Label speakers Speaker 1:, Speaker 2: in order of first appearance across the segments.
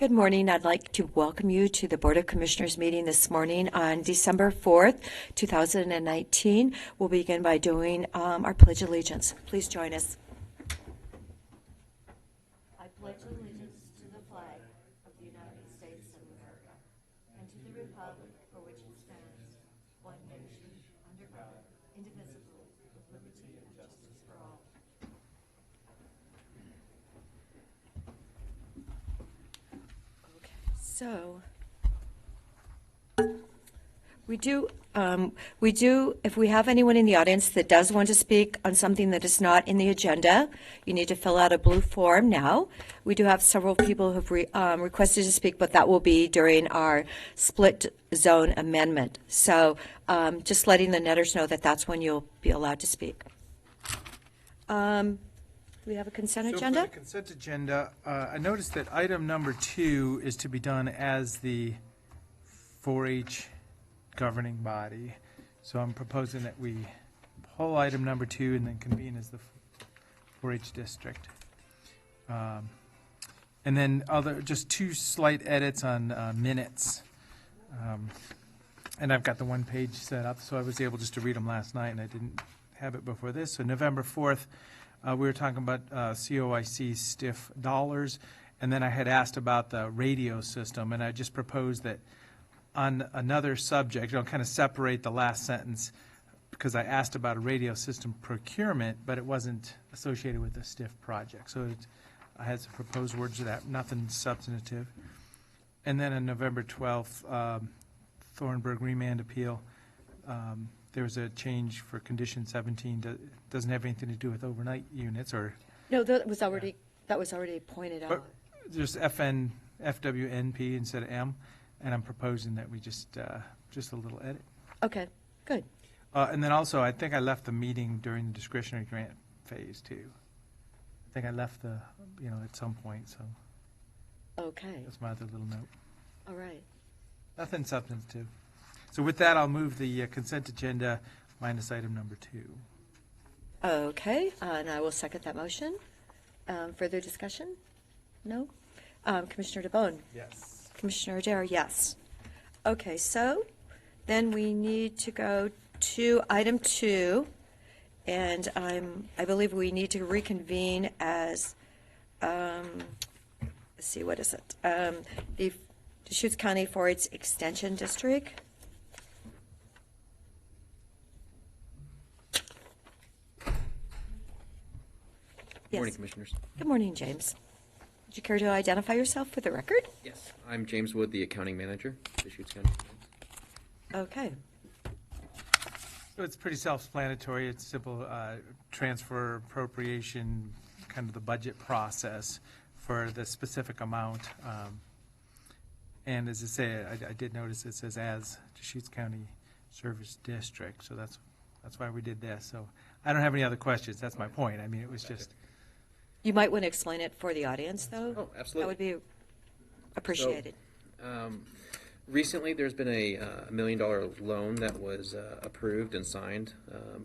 Speaker 1: Good morning. I'd like to welcome you to the Board of Commissioners meeting this morning on December 4th, 2019. We'll begin by doing our Pledge of Allegiance. Please join us. I pledge allegiance to the flag of the United States of America and to the republic for which it stands, one nation, under God, indivisible, with liberty and justice for all. So, we do, if we have anyone in the audience that does want to speak on something that is not in the agenda, you need to fill out a blue form now. We do have several people who've requested to speak, but that will be during our split zone amendment. So, just letting the netters know that that's when you'll be allowed to speak. Do we have a consent agenda?
Speaker 2: For the consent agenda, I noticed that item number 2 is to be done as the 4-H governing body. So I'm proposing that we pull item number 2 and then convene as the 4-H district. And then just 2 slight edits on minutes. And I've got the one page set up, so I was able just to read them last night, and I didn't have it before this. So November 4th, we were talking about COIC stiff dollars, and then I had asked about the radio system, and I just proposed that on another subject, kind of separate the last sentence, because I asked about a radio system procurement, but it wasn't associated with the stiff project. So I had some proposed words to that, nothing substantive. And then on November 12th, Thornburg remand appeal, there was a change for condition 17. Doesn't have anything to do with overnight units, or
Speaker 1: No, that was already pointed out.
Speaker 2: there's FWNP instead of M, and I'm proposing that we just a little edit.
Speaker 1: Okay, good.
Speaker 2: And then also, I think I left the meeting during the discretionary grant phase too. I think I left at some point, so
Speaker 1: Okay,
Speaker 2: that's my other little note.
Speaker 1: all right.
Speaker 2: Nothing substantive. So with that, I'll move the consent agenda minus item number 2.
Speaker 1: Okay, and I will second that motion. Further discussion? No? Commissioner DeBonne?
Speaker 2: Yes.
Speaker 1: Commissioner Adair, yes. Okay, so then we need to go to item 2, and I believe we need to reconvene as, let's see, what is it? The Deschutes County 4-H Extension District.
Speaker 3: Good morning,
Speaker 1: Yes.
Speaker 3: Commissioners.
Speaker 1: Good morning, James. Would you care to identify yourself for the record?
Speaker 3: Yes. I'm James Wood, the accounting manager for Deschutes County.
Speaker 1: Okay.
Speaker 2: So it's pretty self-explanatory. It's simple transfer appropriation, kind of the budget process for the specific amount. And as I say, I did notice it says as Deschutes County Service District, so that's why we did this. So I don't have any other questions. That's my point. I mean, it was just.
Speaker 1: You might want to explain it for the audience, though.
Speaker 3: Oh, absolutely.
Speaker 1: That would be appreciated.
Speaker 3: Recently, there's been a $1 million loan that was approved and signed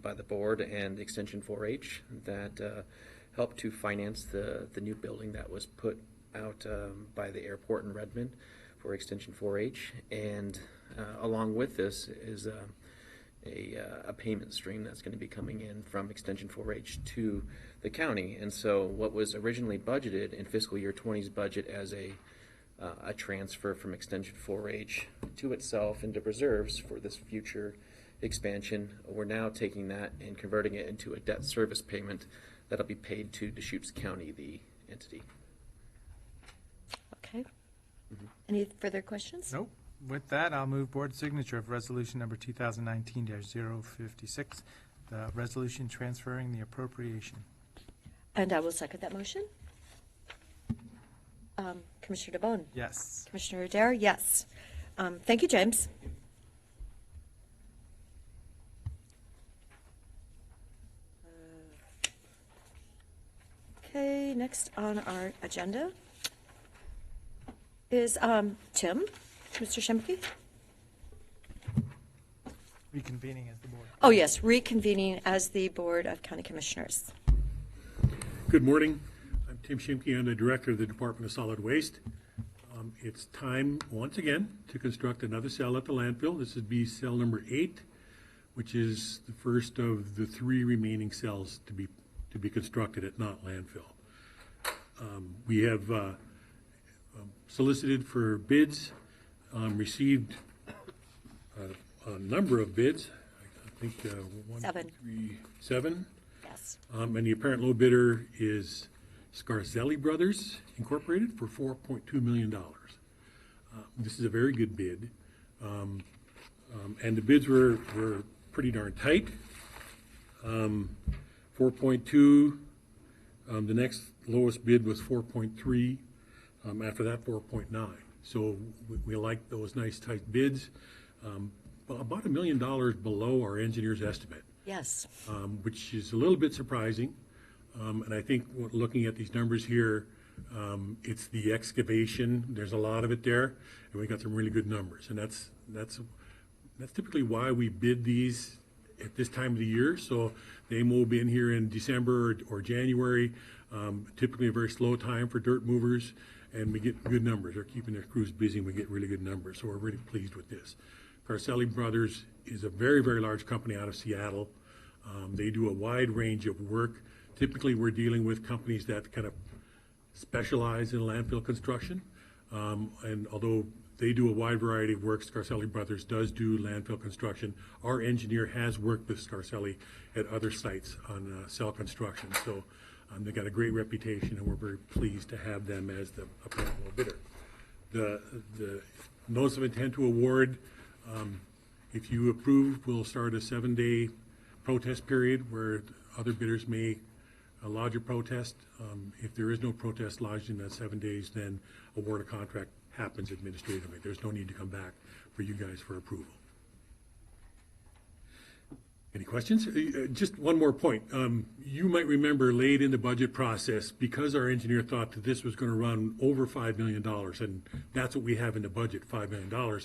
Speaker 3: by the board and Extension 4-H that helped to finance the new building that was put out by the airport in Redmond for Extension 4-H. And along with this is a payment stream that's going to be coming in from Extension 4-H to the county. And so what was originally budgeted in fiscal year 20's budget as a transfer from Extension 4-H to itself into reserves for this future expansion, we're now taking that and converting it into a debt service payment that'll be paid to Deschutes County, the entity.
Speaker 1: Okay. Any further questions?
Speaker 2: Nope. With that, I'll move board signature of resolution number 2019-056, the resolution transferring the appropriation.
Speaker 1: And I will second that motion. Commissioner DeBonne?
Speaker 2: Yes.
Speaker 1: Commissioner Adair? Yes. Thank you, James. Okay, next on our agenda is Tim, Mr. Shemke.
Speaker 2: Reconvening as the board.
Speaker 1: Oh, yes, reconvening as the Board of County Commissioners.
Speaker 4: Good morning. I'm Tim Shimke. I'm the Director of the Department of Solid Waste. It's time, once again, to construct another cell at the landfill. This would be cell number 8, which is the first of the 3 remaining cells to be constructed at Knott Landfill. We have solicited for bids, received a number of bids. I think 1,
Speaker 1: 7.
Speaker 4: 2, 3, 7.
Speaker 1: Yes.
Speaker 4: And the apparent low bidder is Scarselli Brothers Incorporated for $4.2 million. This is a very good bid. And the bids were pretty darn tight. 4.2, the next lowest bid was 4.3. After that, 4.9. So we like those nice tight bids. About $1 million below our engineer's estimate.
Speaker 1: Yes.
Speaker 4: Which is a little bit surprising. And I think looking at these numbers here, it's the excavation. There's a lot of it there, and we got some really good numbers. And that's typically why we bid these at this time of the year. So they will be in here in December or January. Typically a very slow time for dirt movers, and we get good numbers. They're keeping their crews busy, and we get really good numbers. So we're really pleased with this. Scarselli Brothers is a very, very large company out of Seattle. They do a wide range of work. Typically, we're dealing with companies that kind of specialize in landfill construction. And although they do a wide variety of work, Scarselli Brothers does do landfill construction. Our engineer has worked with Scarselli at other sites on cell construction. So they got a great reputation, and we're very pleased to have them as the apparent low bidder. The notice of intent to award, if you approve, we'll start a 7-day protest period where other bidders may lodge a protest. If there is no protest lodged in that 7 days, then award of contract happens administratively. There's no need to come back for you guys for approval. Any questions? Just one more point. You might remember late in the budget process, because our engineer thought that this was going to run over $5 million, and that's what we have in the budget, $5 million,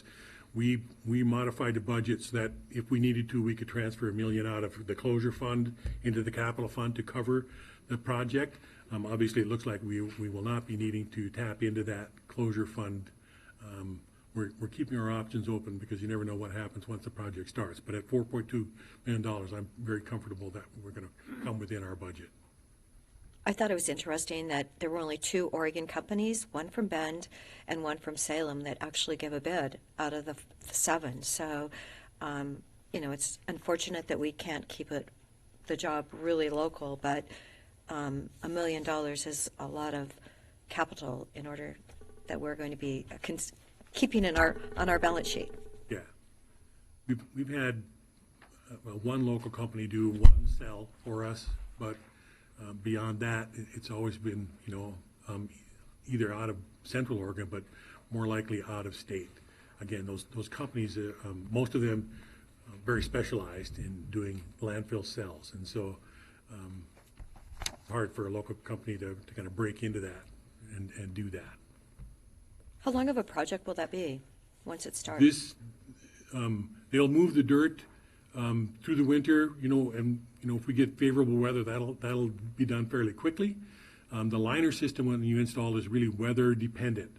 Speaker 4: we modified the budget so that if we needed to, we could transfer $1 million out of the closure fund into the capital fund to cover the project. Obviously, it looks like we will not be needing to tap into that closure fund. We're keeping our options open because you never know what happens once the project starts. But at $4.2 million, I'm very comfortable that we're going to come within our budget.
Speaker 1: I thought it was interesting that there were only 2 Oregon companies, one from Bend and one from Salem, that actually gave a bid out of the 7. So, it's unfortunate that we can't keep the job really local, but $1 million is a lot of capital in order that we're going to be keeping on our balance sheet.
Speaker 4: Yeah. We've had one local company do one cell for us, but beyond that, it's always been, either out of Central Oregon, but more likely out of state. Again, those companies, most of them very specialized in doing landfill cells, and so it's hard for a local company to kind of break into that and do that.
Speaker 1: How long of a project will that be once it starts?
Speaker 4: They'll move the dirt through the winter, and if we get favorable weather, that'll be done fairly quickly. The liner system when you install is really weather dependent,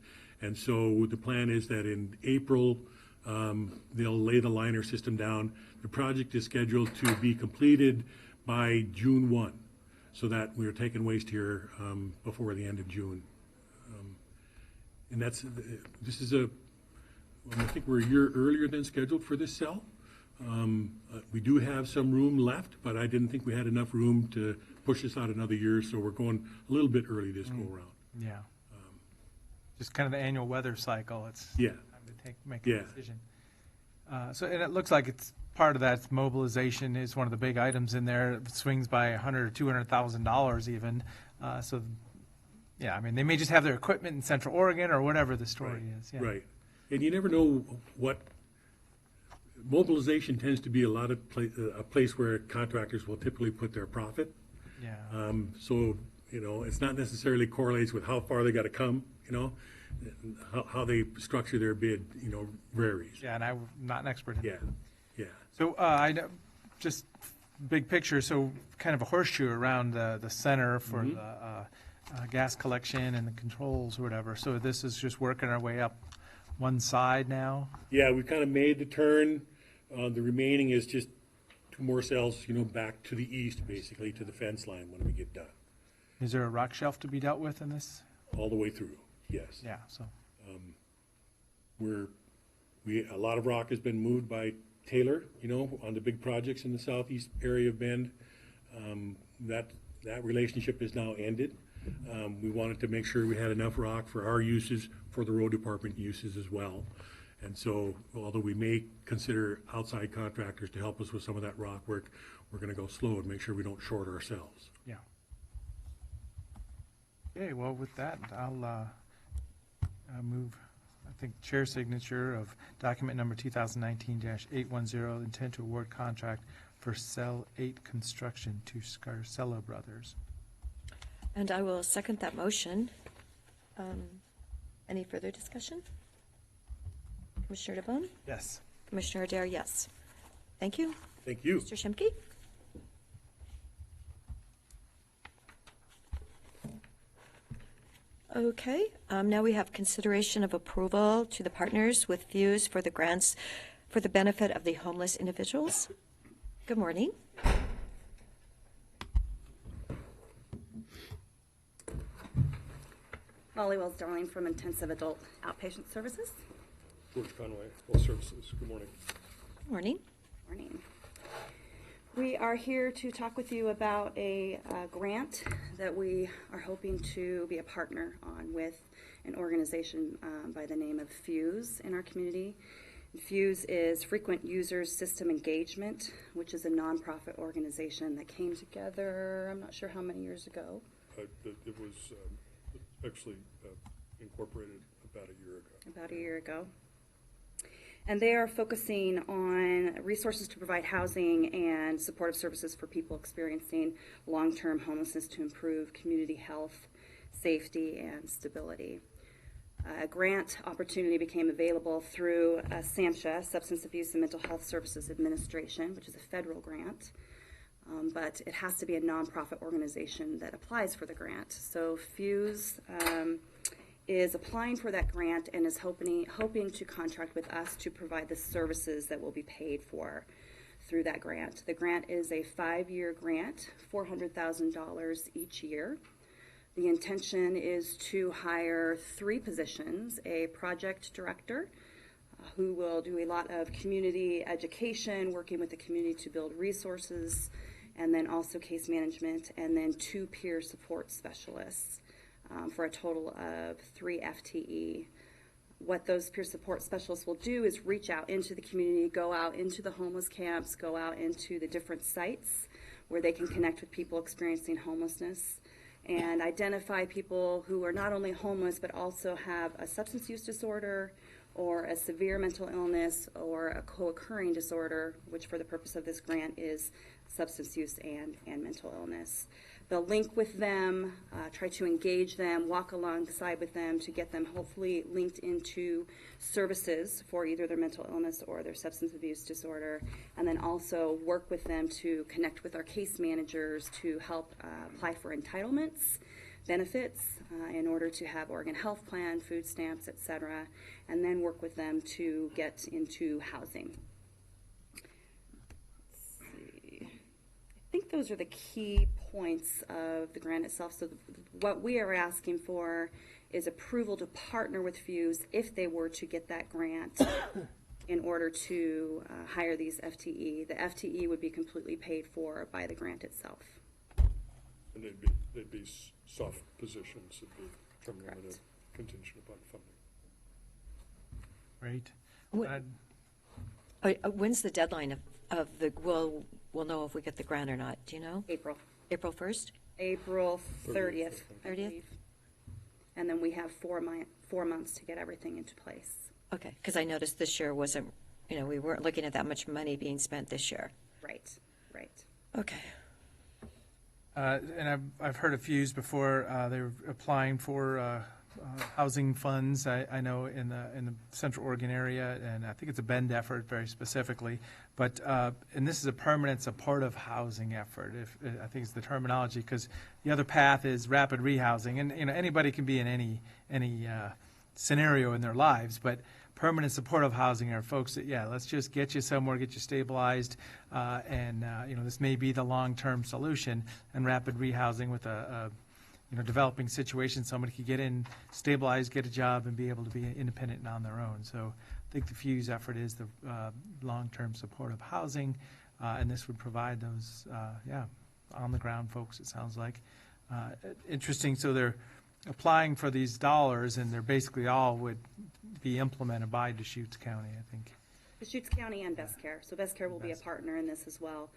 Speaker 4: and so the plan is that in April they'll lay the liner system down. The project is scheduled to be completed by June 1, so that we're taking waste here before the end of June. And I think we're a year earlier than scheduled for this cell. We do have some room left, but I didn't think we had enough room to push this out another year, so we're going a little bit early this go around.
Speaker 2: Yeah. Just kind of the annual weather cycle. It's
Speaker 4: Yeah.
Speaker 2: time to make a decision. And it looks like it's part of that mobilization is one of the big items in there. It swings by $100,000 or $200,000 even. Yeah, I mean, they may just have their equipment in Central Oregon or whatever the story is. Yeah.
Speaker 4: Right. And you never know what mobilization tends to be a place where contractors will typically put their profit.
Speaker 2: Yeah.
Speaker 4: So, it's not necessarily correlates with how far they got to come, how they structure their bid, varies.
Speaker 2: Yeah, and I'm not an expert in that.
Speaker 4: Yeah.
Speaker 2: So I know, just big picture, so kind of a horseshoe around the center for gas collection and the controls or whatever. So this is just working our way up one side now?
Speaker 4: Yeah, we kind of made the turn. The remaining is just two more cells, back to the east, basically, to the fence line when we get done.
Speaker 2: Is there a rock shelf to be dealt with in this?
Speaker 4: All the way through, yes.
Speaker 2: Yeah, so,
Speaker 4: A lot of rock has been moved by Taylor, on the big projects in the southeast area of Bend. That relationship is now ended. We wanted to make sure we had enough rock for our uses, for the road department uses as well. And so, although we may consider outside contractors to help us with some of that rock work, we're gonna go slow and make sure we don't short ourselves.
Speaker 2: yeah. Okay, well, with that, I'll move, I think, chair signature of document number 2019-810, intent to award contract for Cell 8 construction to Scarcella Brothers.
Speaker 1: And I will second that motion. Any further discussion? Commissioner DeBonne?
Speaker 2: Yes.
Speaker 1: Commissioner Adair, yes. Thank you.
Speaker 4: Thank you.
Speaker 1: Mr. Shimke? Okay, now we have consideration of approval to the partners with Fuse for the grants for the benefit of the homeless individuals. Good morning.
Speaker 5: Molly Wells-Darling from Intensive Adult Outpatient Services.
Speaker 6: George Conway, Health Services. Good morning.
Speaker 1: Good morning.
Speaker 5: Morning. We are here to talk with you about a grant that we are hoping to be a partner on with an organization by the name of Fuse in our community. Fuse is Frequent Users System Engagement, which is a nonprofit organization that came together, I'm not sure how many years ago.
Speaker 6: It was actually incorporated about a year ago.
Speaker 5: About a year ago. And they are focusing on resources to provide housing and supportive services for people experiencing long-term homelessness to improve community health, safety, and stability. A grant opportunity became available through SAMHSA, Substance Abuse and Mental Health Services Administration, which is a federal grant. But it has to be a nonprofit organization that applies for the grant. So Fuse is applying for that grant and is hoping to contract with us to provide the services that will be paid for through that grant. The grant is a 5-year grant, $400,000 each year. The intention is to hire 3 positions: a project director who will do a lot of community education, working with the community to build resources, and then also case management, and then 2 peer support specialists. For a total of 3 FTE. What those peer support specialists will do is reach out into the community, go out into the homeless camps, go out into the different sites where they can connect with people experiencing homelessness, and identify people who are not only homeless but also have a substance use disorder or a severe mental illness or a co-occurring disorder, which for the purpose of this grant is substance use and mental illness. They'll link with them, try to engage them, walk alongside with them to get them hopefully linked into services for either their mental illness or their substance abuse disorder, and then also work with them to connect with our case managers to help apply for entitlements, benefits, in order to have Oregon Health Plan, food stamps, etc., and then work with them to get into housing. I think those are the key points of the grant itself. So what we are asking for is approval to partner with Fuse if they were to get that grant in order to hire these FTE. The FTE would be completely paid for by the grant itself.
Speaker 6: And they'd be soft positions, it'd be term limited,
Speaker 5: Correct.
Speaker 6: contingent upon funding.
Speaker 2: Great.
Speaker 1: When's the deadline of the, we'll know if we get the grant or not, do you know?
Speaker 5: April.
Speaker 1: April 1st?
Speaker 5: April 30th. I
Speaker 1: 30th?
Speaker 5: believe. And then we have 4 months to get everything into place.
Speaker 1: Okay, because I noticed this year wasn't, we weren't looking at that much money being spent this year.
Speaker 5: Right.
Speaker 1: Okay.
Speaker 2: And I've heard of Fuse before. They were applying for housing funds, I know in the Central Oregon area, and I think it's a Bend effort very specifically. But, and this is a permanent supportive housing effort, I think it's the terminology, because the other path is rapid rehousing. And, anybody can be in any scenario in their lives, but permanent supportive housing are folks that, let's just get you somewhere, get you stabilized, and, this may be the long-term solution. And rapid rehousing with a developing situation, somebody could get in, stabilize, get a job, and be able to be independent and on their own. So I think the FUSE effort is the long-term supportive housing, and this would provide those, on-the-ground folks, it sounds like. Interesting, so they're applying for these dollars, and they're basically all would be implemented by Deschutes County, I think.
Speaker 5: Deschutes County and Best Care. So Best Care will be a partner in this as well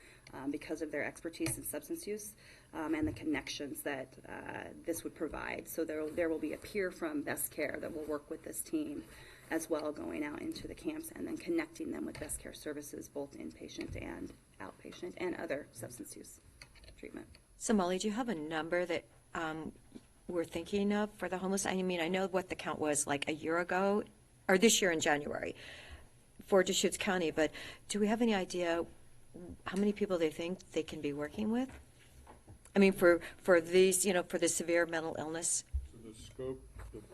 Speaker 5: because of their expertise in substance use and the connections that this would provide. So there will be a peer from Best Care that will work with this team as well, going out into the camps and then connecting them with Best Care services, both inpatient and outpatient and other substance use treatment.
Speaker 1: So Molly, do you have a number that we're thinking of for the homeless? I mean, I know what the count was like a year ago, or this year in January, for Deschutes County, but do we have any idea how many people they think they can be working with? I mean, for these, for the severe mental illness.
Speaker 6: So the scope,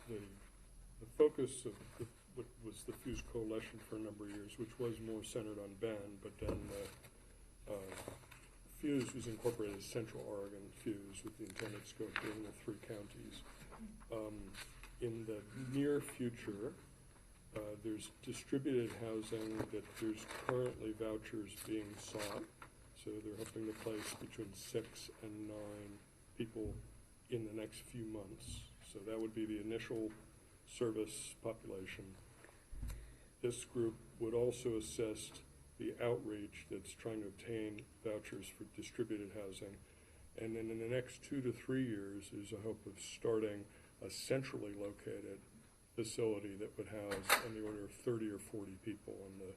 Speaker 6: the focus of what was the FUSE Coalition for a number of years, which was more centered on Bend, but then FUSE was incorporated as Central Oregon FUSE with the intended scope being the 3 counties. In the near future, there's distributed housing that there's currently vouchers being sought. So they're hoping to place between 6 and 9 people in the next few months. So that would be the initial service population. This group would also assist the outreach that's trying to obtain vouchers for distributed housing. And then in the next 2 to 3 years, there's a hope of starting a centrally located facility that would house on the order of 30 or 40 people, and the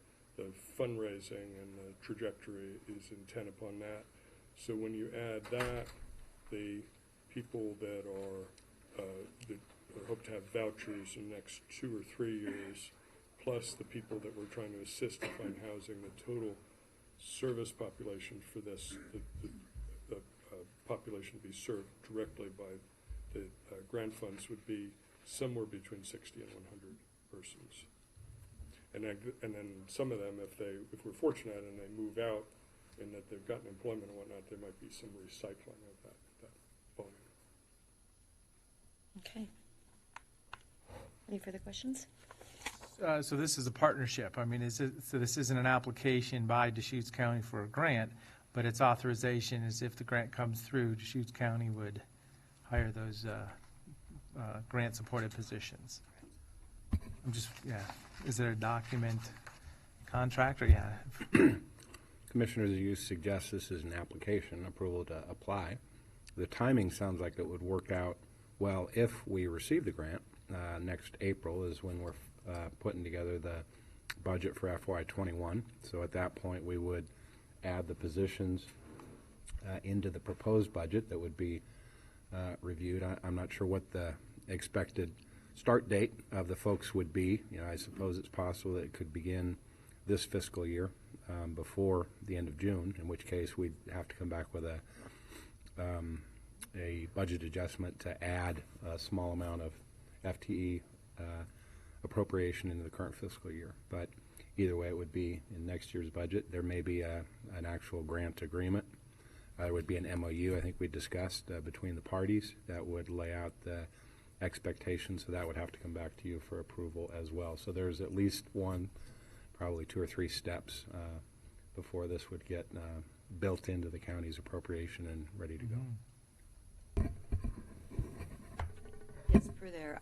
Speaker 6: fundraising and the trajectory is intent upon that. So when you add that, the people that hope to have vouchers in the next 2 or 3 years, plus the people that we're trying to assist to find housing, the total service population for this, the population to be served directly by the grant funds would be somewhere between 60 and 100 persons. And then some of them, if we're fortunate and they move out and that they've gotten employment and whatnot, there might be some recycling of that volume.
Speaker 1: Okay. Any further questions?
Speaker 2: So this is a partnership. I mean, so this isn't an application by Deschutes County for a grant, but its authorization is if the grant comes through, Deschutes County would hire those grant-supported positions. Is there a document contract, or
Speaker 7: Commissioners, you suggest this is an application, approval to apply. The timing sounds like it would work out well if we receive the grant. Next April is when we're putting together the budget for FY21. So at that point, we would add the positions into the proposed budget that would be reviewed. I'm not sure what the expected start date of the folks would be. I suppose it's possible that it could begin this fiscal year before the end of June, in which case we'd have to come back with a budget adjustment to add a small amount of FTE appropriation into the current fiscal year. But either way, it would be in next year's budget. There may be an actual grant agreement. There would be an MOU, I think we discussed, between the parties that would lay out the expectations. So that would have to come back to you for approval as well. So there's at least one, probably 2 or 3 steps before this would get built into the county's appropriation and ready to go.
Speaker 1: Yes, per their,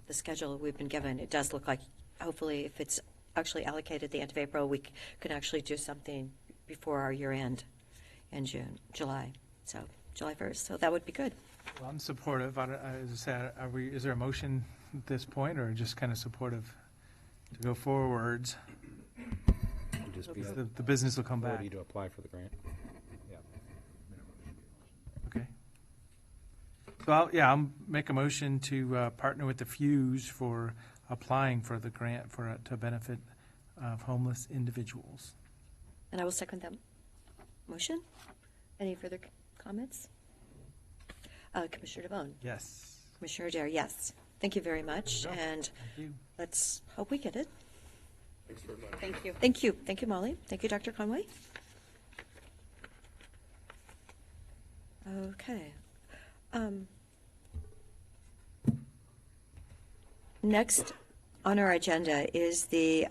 Speaker 1: the schedule we've been given, it does look like, hopefully, if it's actually allocated at the end of April, we can actually do something before our year end in July. So July 1st. So that would be good.
Speaker 2: Well, I'm supportive. As I said, is there a motion at this point, or just kind of supportive to go forwards?
Speaker 7: It'd just be
Speaker 2: The business will come back.
Speaker 7: authority to apply for the grant. Yeah.
Speaker 2: Okay. So I'll make a motion to partner with the Fuse for applying for the grant to benefit of homeless individuals.
Speaker 1: And I will second that motion. Any further comments? Commissioner DeBonne?
Speaker 2: Yes.
Speaker 1: Commissioner Adair, yes. Thank you very much,
Speaker 2: There you go.
Speaker 1: and
Speaker 2: Thank you.
Speaker 1: let's hope we get it.
Speaker 6: Thanks very much.
Speaker 5: Thank you.
Speaker 1: Thank you. Thank you, Molly. Thank you, Dr. Conway. Okay. Next on our agenda is the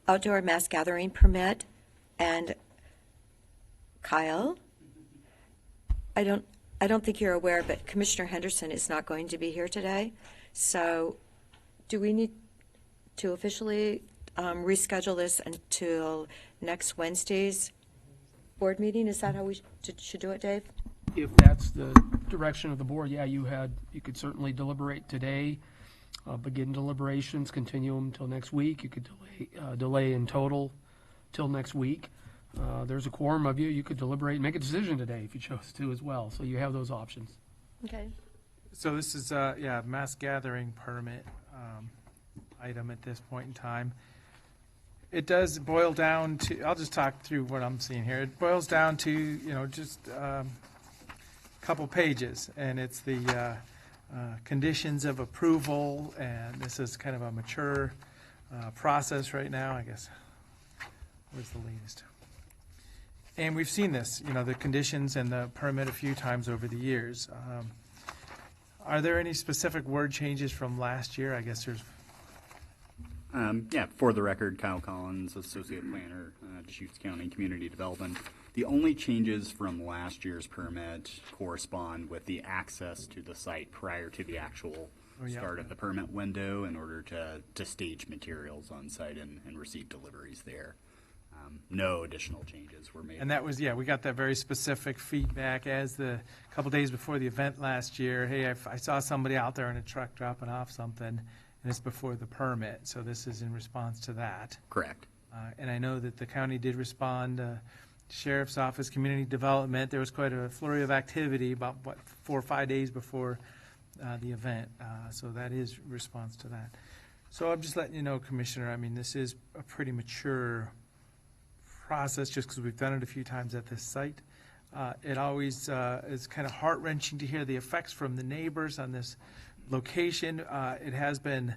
Speaker 1: outdoor mass gathering permit. And Kyle, I don't think you're aware, but Commissioner Henderson is not going to be here today. So do we need to officially reschedule this until next Wednesday's board meeting? Is that how we should do it, Dave?
Speaker 8: If that's the direction of the board, yeah, you could certainly deliberate today, begin deliberations, continue them till next week. You could delay in total till next week. There's a quorum of you. You could deliberate and make a decision today if you chose to as well. So you have those options.
Speaker 1: Okay.
Speaker 2: So this is, mass gathering permit item at this point in time. It does boil down to, I'll just talk through what I'm seeing here. It boils down to, just a couple pages, and it's the conditions of approval, and this is kind of a mature process right now, I guess. Where's the latest? And we've seen this, the conditions and the permit a few times over the years. Are there any specific word changes from last year? I guess there's,
Speaker 9: For the record, Kyle Collins, Associate Planner, Deschutes County Community Development. The only changes from last year's permit correspond with the access to the site prior to the actual start of the permit window in order to stage materials on site and receive deliveries there. No additional changes were made.
Speaker 2: and that was, we got that very specific feedback as a couple days before the event last year. Hey, I saw somebody out there in a truck dropping off something, and it's before the permit, so this is in response to that.
Speaker 9: Correct.
Speaker 2: And I know that the county did respond, Sheriff's Office, Community Development. There was quite a flurry of activity about, 4 or 5 days before the event. So that is response to that. So I'm just letting you know, Commissioner, this is a pretty mature process just because we've done it a few times at this site. It always is kind of heart-wrenching to hear the effects from the neighbors on this location. It has been,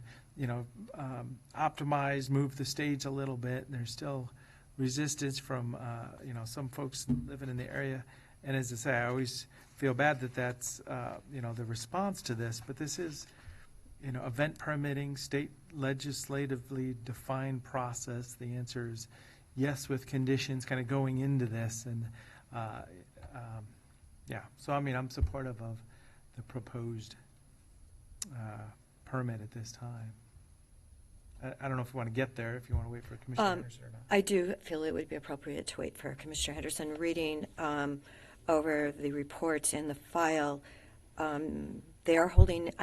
Speaker 2: optimized, moved the stage a little bit, and there's still resistance from, some folks living in the area. And as I say, I always feel bad that that's, the response to this, but this is, event permitting, state legislatively defined process. The answer is yes, with conditions kind of going into this. And, so I'm supportive of the proposed permit at this time. I don't know if you want to get there, if you want to wait for Commissioner Henderson or not.
Speaker 1: I do feel it would be appropriate to wait for Commissioner Henderson. Reading over the reports in the file, they are holding it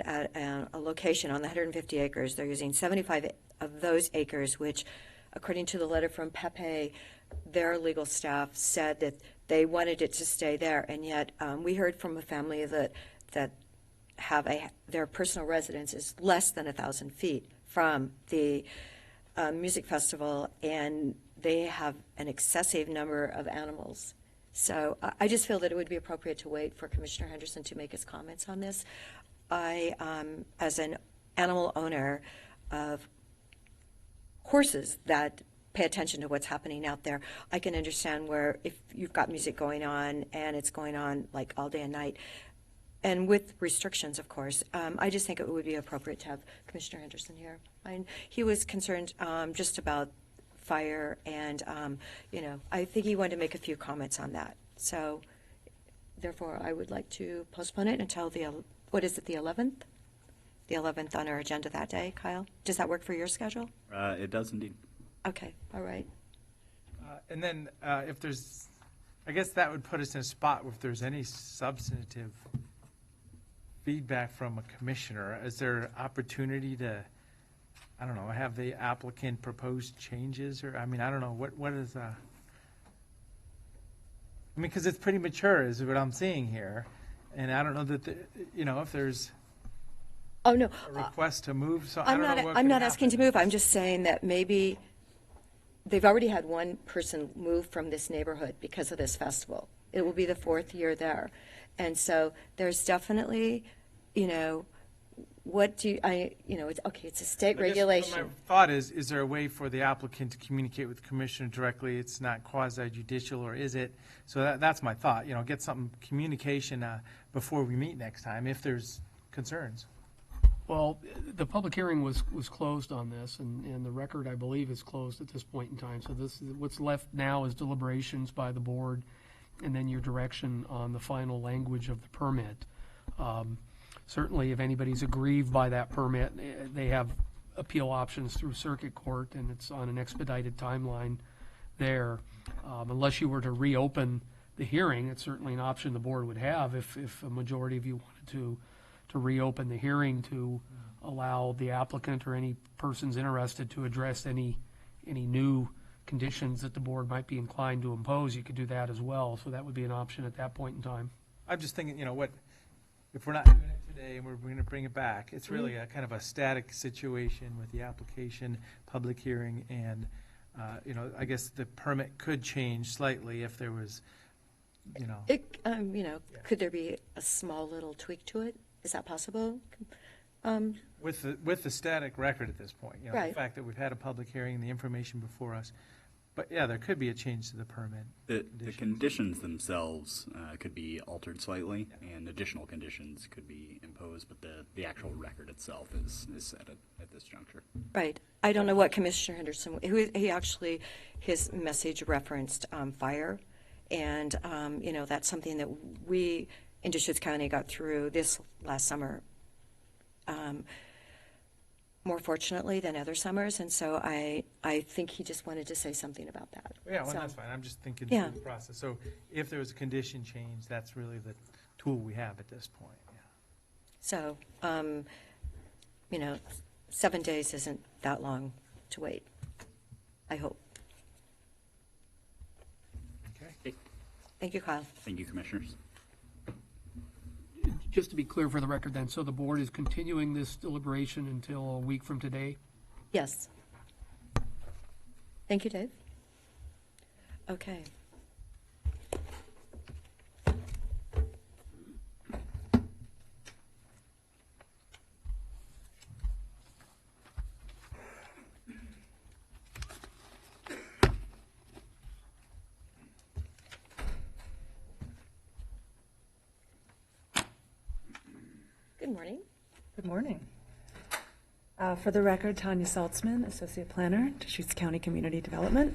Speaker 1: at a location on the 150 acres. They're using 75 of those acres, which, according to the letter from Pepe, their legal staff said that they wanted it to stay there. And yet we heard from a family that have their personal residence is less than 1,000 feet from the music festival, and they have an excessive number of animals. So I just feel that it would be appropriate to wait for Commissioner Henderson to make his comments on this. I, as an animal owner of horses that pay attention to what's happening out there, I can understand where if you've got music going on and it's going on like all day and night, and with restrictions, of course, I just think it would be appropriate to have Commissioner Henderson here. He was concerned just about fire, and I think he wanted to make a few comments on that. So, therefore, I would like to postpone it until the 11th? The 11th on our agenda that day, Kyle. Does that work for your schedule?
Speaker 9: It does indeed.
Speaker 1: Okay, all right.
Speaker 2: And then if there's, I guess that would put us in a spot if there's any substantive feedback from a commissioner. Is there opportunity to, have the applicant propose changes? Or, I don't know, what is I mean, because it's pretty mature is what I'm seeing here. And I don't know that, if there's
Speaker 1: Oh, no.
Speaker 2: a request to move, so I don't know what
Speaker 1: I'm
Speaker 2: could
Speaker 1: not asking to
Speaker 2: happen.
Speaker 1: move. I'm just saying that maybe they've already had one person move from this neighborhood because of this festival. It will be the 4th year there. And so there's definitely, it's, okay, it's a state
Speaker 2: I guess
Speaker 1: regulation.
Speaker 2: My thought is there a way for the applicant to communicate with the commissioner directly? It's not quasi judicial, or is it? So that's my thought, get some communication before we meet next time if there's concerns.
Speaker 8: Well, the public hearing was closed on this, and the record, I believe, is closed at this point in time. So what's left now is deliberations by the board, and then your direction on the final language of the permit. Certainly, if anybody's aggrieved by that permit, they have appeal options through circuit court, and it's on an expedited timeline there. Unless you were to reopen the hearing, it's certainly an option the board would have if a majority of you wanted to reopen the hearing to allow the applicant or any persons interested to address any new conditions that the board might be inclined to impose. You could do that as well, so that would be an option at that point in time.
Speaker 2: I'm just thinking, if we're not doing it today and we're going to bring it back, it's really a kind of a static situation with the application, public hearing, and, I guess the permit could change slightly if there was,
Speaker 1: Could there be a small little tweak to it? Is that possible?
Speaker 2: with the static record at this point, the
Speaker 1: Right.
Speaker 2: fact that we've had a public hearing and the information before us. But yeah, there could be a change to the permit.
Speaker 9: The conditions themselves could be altered slightly, and additional conditions could be imposed, but the actual record itself is set at this juncture.
Speaker 1: Right. I don't know what Commissioner Henderson, his message referenced fire. And, that's something that we in Deschutes County got through this last summer more fortunately than other summers. And so I think he just wanted to say something about that.
Speaker 2: Yeah, well,
Speaker 1: So-
Speaker 2: that's fine. I'm just thinking
Speaker 1: Yeah.
Speaker 2: through the process. So if there was a condition change, that's really the tool we have at this point. Yeah.
Speaker 1: So, 7 days isn't that long to wait, I hope.
Speaker 2: Okay.
Speaker 1: Thank you, Kyle.
Speaker 9: Thank you, Commissioners.
Speaker 8: Just to be clear for the record then, so the board is continuing this deliberation until a week from today?
Speaker 1: Yes. Thank you, Dave. Okay. Good morning.
Speaker 10: Good morning. For the record, Tanya Saltzman, Associate Planner, Deschutes County Community Development.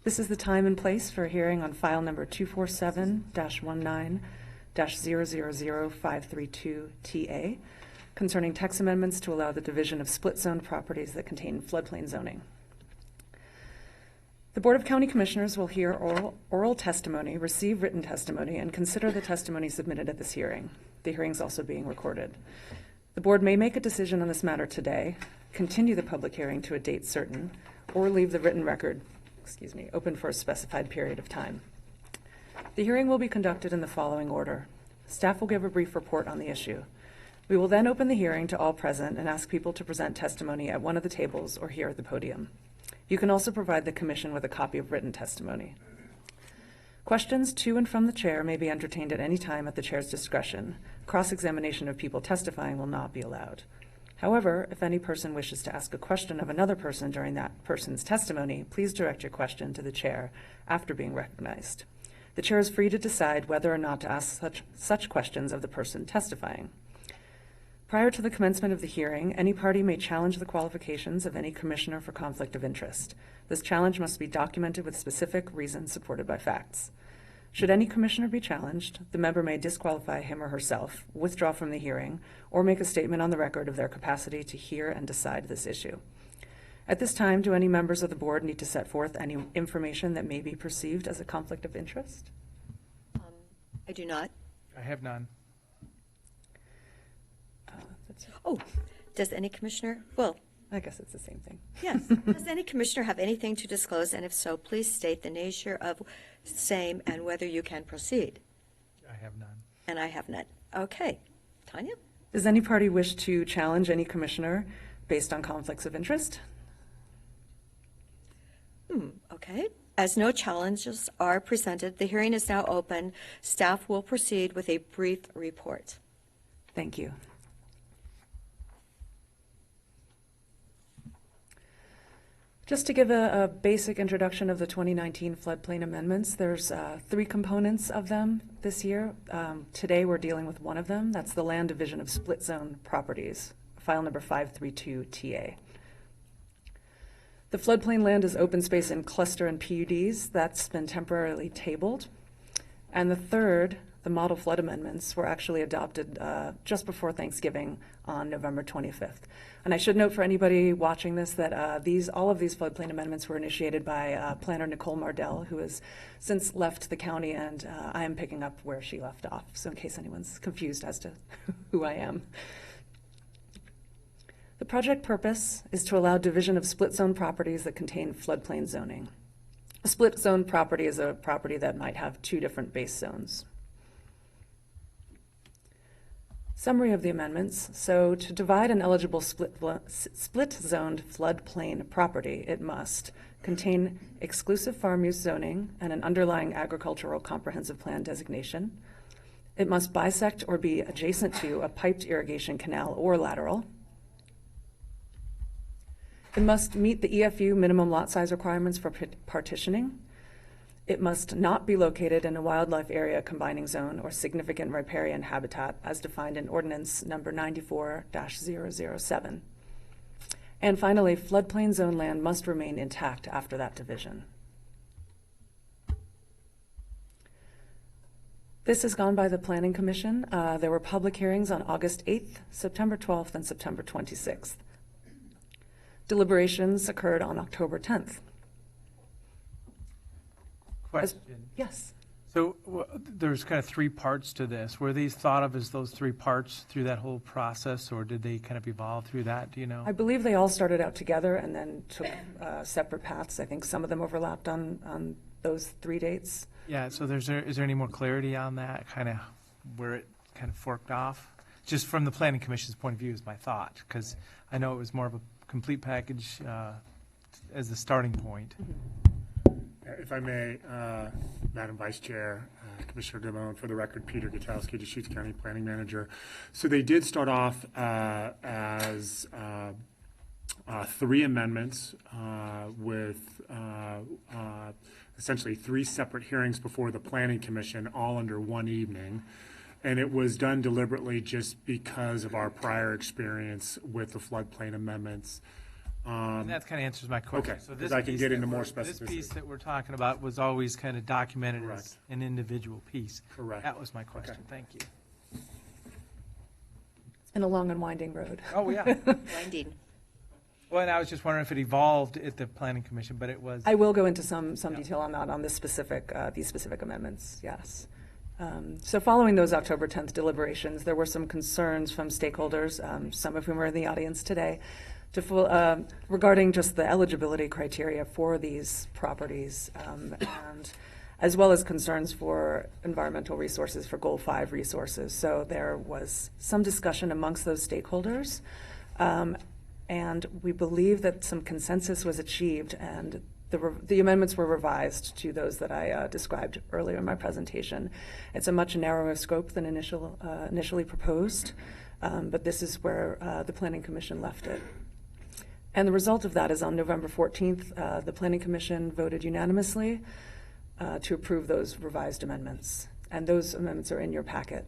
Speaker 10: This is the time and place for a hearing on file number 247-19-000532TA concerning text amendments to allow the division of split-zoned properties that contain floodplain zoning. The Board of County Commissioners will hear oral testimony, receive written testimony, and consider the testimony submitted at this hearing. The hearing is also being recorded. The board may make a decision on this matter today, continue the public hearing to a date certain, or leave the written record, open for a specified period of time. The hearing will be conducted in the following order. Staff will give a brief report on the issue. We will then open the hearing to all present and ask people to present testimony at one of the tables or here at the podium. You can also provide the commission with a copy of written testimony. Questions to and from the chair may be entertained at any time at the chair's discretion. Cross-examination of people testifying will not be allowed. However, if any person wishes to ask a question of another person during that person's testimony, please direct your question to the chair after being recognized. The chair is free to decide whether or not to ask such questions of the person testifying. Prior to the commencement of the hearing, any party may challenge the qualifications of any commissioner for conflict of interest. This challenge must be documented with specific reasons supported by facts. Should any commissioner be challenged, the member may disqualify him or herself, withdraw from the hearing, or make a statement on the record of their capacity to hear and decide this issue. At this time, do any members of the board need to set forth any information that may be perceived as a conflict of interest?
Speaker 1: I do not.
Speaker 2: I have none.
Speaker 1: Oh, does any commissioner? Well,
Speaker 10: I guess it's the same thing.
Speaker 1: Yes. Does any commissioner have anything to disclose? And if so, please state the nature of same and whether you can proceed.
Speaker 2: I have none.
Speaker 1: And I have none. Okay. Tanya?
Speaker 10: Does any party wish to challenge any commissioner based on conflicts of interest?
Speaker 1: Okay. As no challenges are presented, the hearing is now open. Staff will proceed with a brief report.
Speaker 10: Thank you. Just to give a basic introduction of the 2019 floodplain amendments, there's 3 components of them this year. Today, we're dealing with one of them. That's the land division of split zone properties, file number 532 TA. The floodplain land is open space in cluster and PUDs. That's been temporarily tabled. And the third, the model flood amendments, were actually adopted just before Thanksgiving on November 25th. And I should note for anybody watching this that all of these floodplain amendments were initiated by planner Nicole Mardell, who has since left the county, and I am picking up where she left off, so in case anyone's confused as to who I am. The project purpose is to allow division of split zone properties that contain floodplain zoning. A split zone property is a property that might have 2 different base zones. Summary of the amendments. So to divide an eligible split-zoned floodplain property, it must contain exclusive farm use zoning and an underlying agricultural comprehensive plan designation. It must bisect or be adjacent to a piped irrigation canal or lateral. It must meet the EFU minimum lot size requirements for partitioning. It must not be located in a wildlife area combining zone or significant riparian habitat as defined in ordinance number 94-007. And finally, floodplain zone land must remain intact after that division. This has gone by the Planning Commission. There were public hearings on August 8th, September 12th, and September 26th. Deliberations occurred on October 10th.
Speaker 2: Question.
Speaker 10: Yes.
Speaker 2: So there's kind of 3 parts to this. Were these thought of as those 3 parts through that whole process, or did they kind of evolve through that? Do you know?
Speaker 10: I believe they all started out together and then took separate paths. I think some of them overlapped on those 3 dates.
Speaker 2: Yeah, so is there any more clarity on that, kind of where it kind of forked off? Just from the Planning Commission's point of view is my thought, because I know it was more of a complete package as the starting point.
Speaker 11: If I may, Madam Vice Chair, Commissioner Damone, for the record, Peter Gutowski, Deschutes County Planning Manager. So they did start off as 3 amendments with essentially 3 separate hearings before the Planning Commission, all under one evening. And it was done deliberately just because of our prior experience with the floodplain amendments.
Speaker 2: And that kind of answers my question.
Speaker 11: Okay,
Speaker 2: So
Speaker 11: 'cause I can
Speaker 2: piece
Speaker 11: get
Speaker 2: that
Speaker 11: into more
Speaker 2: This piece
Speaker 11: specificity.
Speaker 2: that we're talking about was always kind of documented as
Speaker 11: Correct.
Speaker 2: an individual piece.
Speaker 11: Correct.
Speaker 2: That was my question.
Speaker 11: Okay.
Speaker 2: Thank you.
Speaker 10: It's been a long and winding road.
Speaker 2: Oh, yeah.
Speaker 1: Winding.
Speaker 2: Well, and I was just wondering if it evolved at the Planning Commission, but it was.
Speaker 10: I will go into some detail on that, on this specific, these specific amendments, yes. So following those October 10th deliberations, there were some concerns from stakeholders, some of whom are in the audience today, regarding just the eligibility criteria for these properties, and as well as concerns for environmental resources, for Goal 5 resources. So there was some discussion amongst those stakeholders, and we believe that some consensus was achieved, and the amendments were revised to those that I described earlier in my presentation. It's a much narrower scope than initially proposed, but this is where the Planning Commission left it. And the result of that is on November 14th, the Planning Commission voted unanimously to approve those revised amendments. And those amendments are in your packet,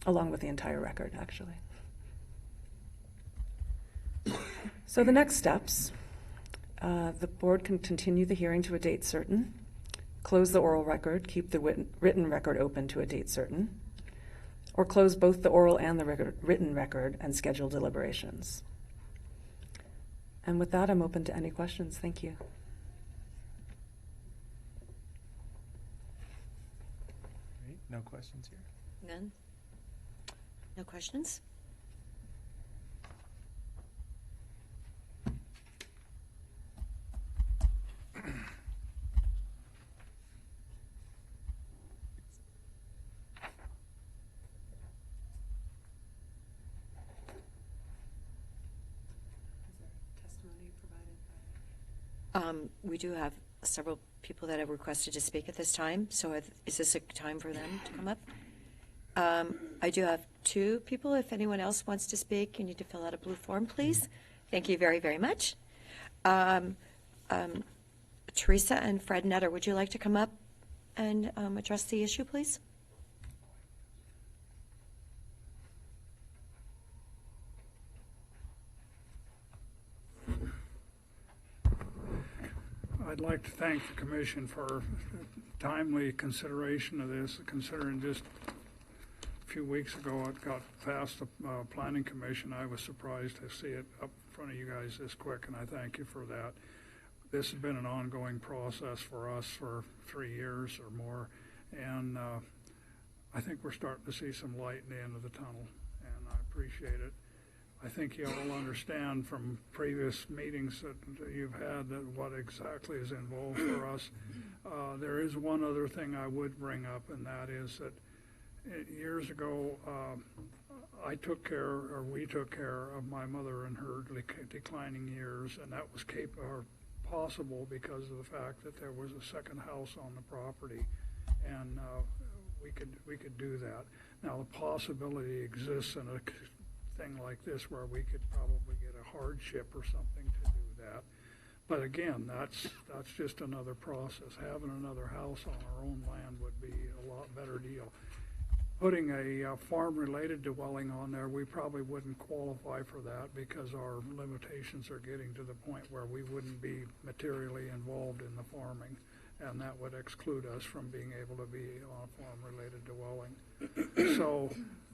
Speaker 10: along with the entire record, actually. So the next steps, the board can continue the hearing to a date certain, close the oral record, keep the written record open to a date certain, or close both the oral and the written record and schedule deliberations. And with that, I'm open to any questions. Thank you.
Speaker 2: Great. No questions here.
Speaker 1: None? No questions? We do have several people that have requested to speak at this time, so is this a time for them to come up? I do have 2 people. If anyone else wants to speak, you need to fill out a blue form, please. Thank you very, very much. Teresa and Fred Nutter, would you like to come up and address the issue, please?
Speaker 12: I'd like to thank the commission for timely consideration of this, considering just a few weeks ago it got past the planning commission. I was surprised to see it up in front of you guys this quick, and I thank you for that. This has been an ongoing process for us for 3 years or more, and I think we're starting to see some light in the end of the tunnel, and I appreciate it. I think you all understand from previous meetings that you've had that what exactly is involved for us. There is one other thing I would bring up, and that is that years ago, we took care of my mother in her declining years, and that was possible because of the fact that there was a second house on the property, and we could do that. Now, the possibility exists in a thing like this where we could probably get a hardship or something to do that. But again, that's just another process. Having another house on our own land would be a lot better deal. Putting a farm-related dwelling on there, we probably wouldn't qualify for that because our limitations are getting to the point where we wouldn't be materially involved in the farming, and that would exclude us from being able to be on a farm-related dwelling. So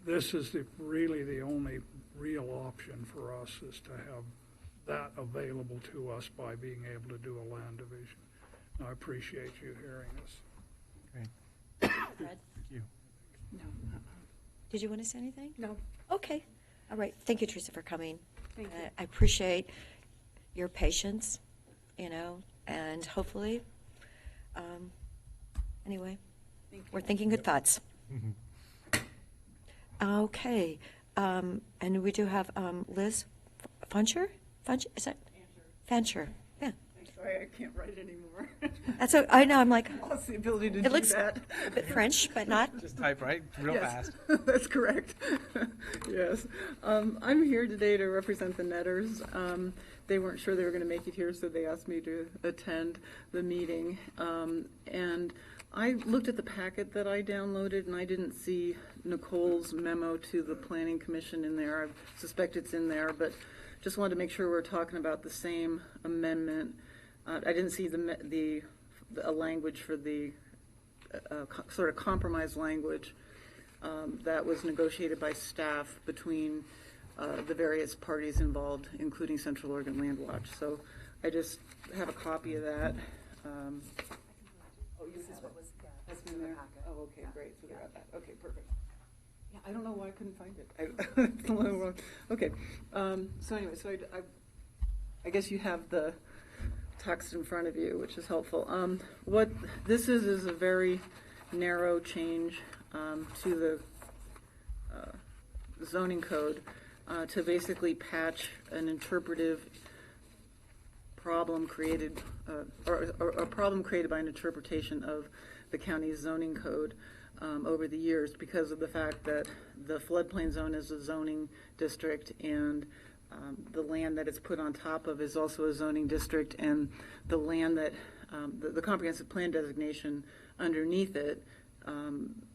Speaker 12: this is really the only real option for us, is to have that available to us by being able to do a land division. I appreciate you hearing us.
Speaker 2: Great.
Speaker 1: Fred?
Speaker 2: Thank you.
Speaker 5: No.
Speaker 1: Did you want to say anything?
Speaker 5: No.
Speaker 1: Okay. All right. Thank you, Teresa, for coming.
Speaker 5: Thank you.
Speaker 1: I appreciate your patience, and hopefully, anyway, we're thinking good thoughts. Okay. And we do have Liz Funcher? Is that? Fancher. Yeah.
Speaker 13: I'm sorry, I can't write anymore.
Speaker 1: That's what I know. I'm like,
Speaker 13: Lost the ability to
Speaker 1: it
Speaker 13: do
Speaker 1: looks
Speaker 13: that.
Speaker 1: a bit French, but not.
Speaker 2: Just type right, real
Speaker 13: Yes,
Speaker 2: fast.
Speaker 13: That's correct. Yes. I'm here today to represent the Netters. They weren't sure they were going to make it here, so they asked me to attend the meeting. And I looked at the packet that I downloaded, and I didn't see Nicole's memo to the Planning Commission in there. I suspect it's in there, but just wanted to make sure we're talking about the same amendment. I didn't see a language for the sort of compromise language that was negotiated by staff between the various parties involved, including Central Oregon Land Watch. So I just have a copy of that. Oh, this is what was in there? Oh, okay, great. So they got that. Okay, perfect. Yeah, I don't know why I couldn't find it. Okay. So anyway, so I guess you have the text in front of you, which is helpful. What this is a very narrow change to the zoning code to basically patch an interpretive problem created, or a problem created by an interpretation of the county's zoning code over the years, because of the fact that the floodplain zone is a zoning district, and the land that it's put on top of is also a zoning district, and the land that the comprehensive plan designation underneath it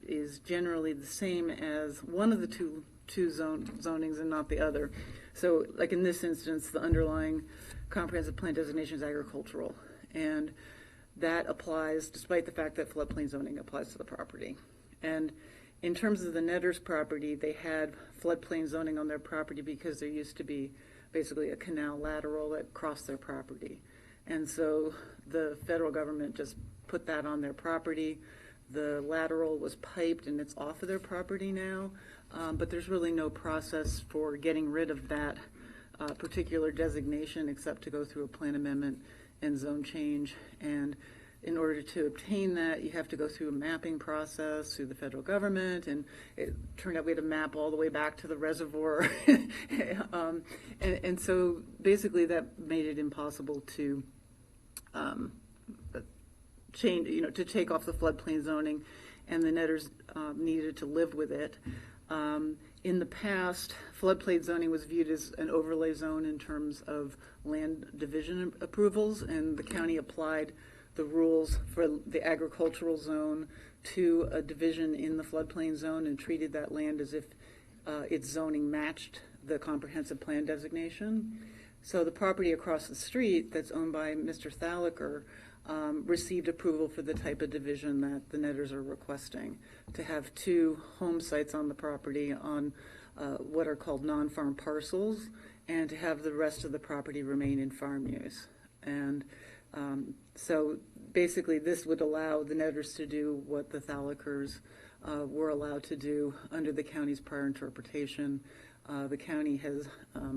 Speaker 13: is generally the same as one of the two zonings and not the other. So like in this instance, the underlying comprehensive plan designation is agricultural, and that applies despite the fact that floodplain zoning applies to the property. And in terms of the Netters property, they had floodplain zoning on their property because there used to be basically a canal lateral that crossed their property. And so the federal government just put that on their property. The lateral was piped and it's off of their property now, but there's really no process for getting rid of that particular designation except to go through a plan amendment and zone change. And in order to obtain that, you have to go through a mapping process through the federal government, and it turned out we had to map all the way back to the reservoir. And so basically that made it impossible to change, to take off the floodplain zoning, and the Netters needed to live with it. In the past, floodplain zoning was viewed as an overlay zone in terms of land division approvals, and the county applied the rules for the agricultural zone to a division in the floodplain zone and treated that land as if its zoning matched the comprehensive plan designation. So the property across the street that's owned by Mr. Thalacker received approval for the type of division that the Netters are requesting, to have 2 home sites on the property on what are called non-farm parcels, and to have the rest of the property remain in farm use. And so basically this would allow the Netters to do what the Thalackers were allowed to do under the county's prior interpretation. The county has